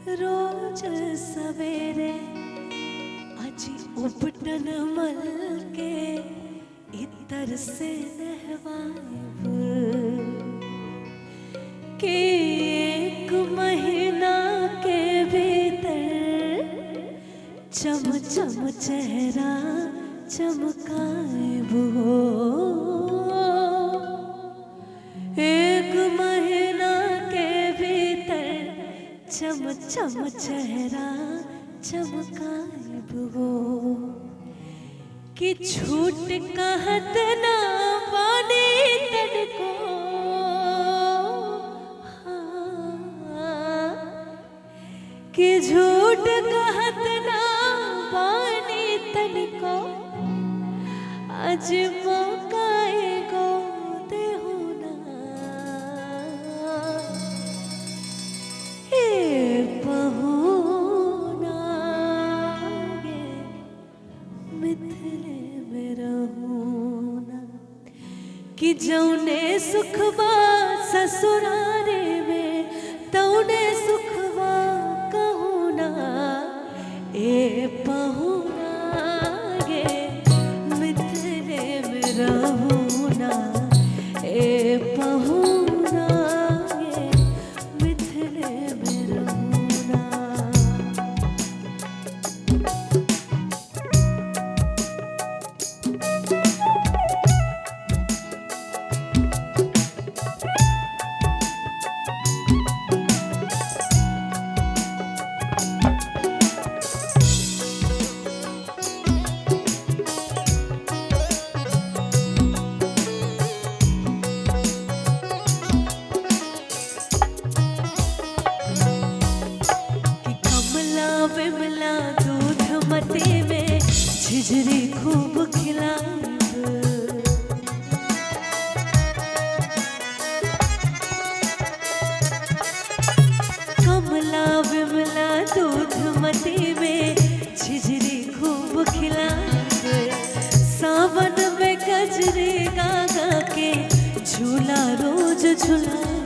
रोज सवेरे अजी उपटन मल के इतर से नहवाइब के एक महीना के भीतर चम चम चेहरा चमकाइब हो। एक महीना के भीतर चम चम चेहरा चमकाइब हो कि झूठ कहत ना पानी तनको कि झूठ कहत ना पानी तनको आज मौका एगो देहु ना हे पहुना गे मिथिले में रहूना कि जौने सुखबा ससुरारे में तौने सुखबा कहूना ए पहुना गे मिथिले में रहूना ए पहुना गे मिथिले में रहूना। विमला दूध मते में झिझरी खूब खिलाइब कमला विमला दूध मते में झिझरी खूब खिलाइब सावन में गजरे गा गा के झूला रोज झुलाइब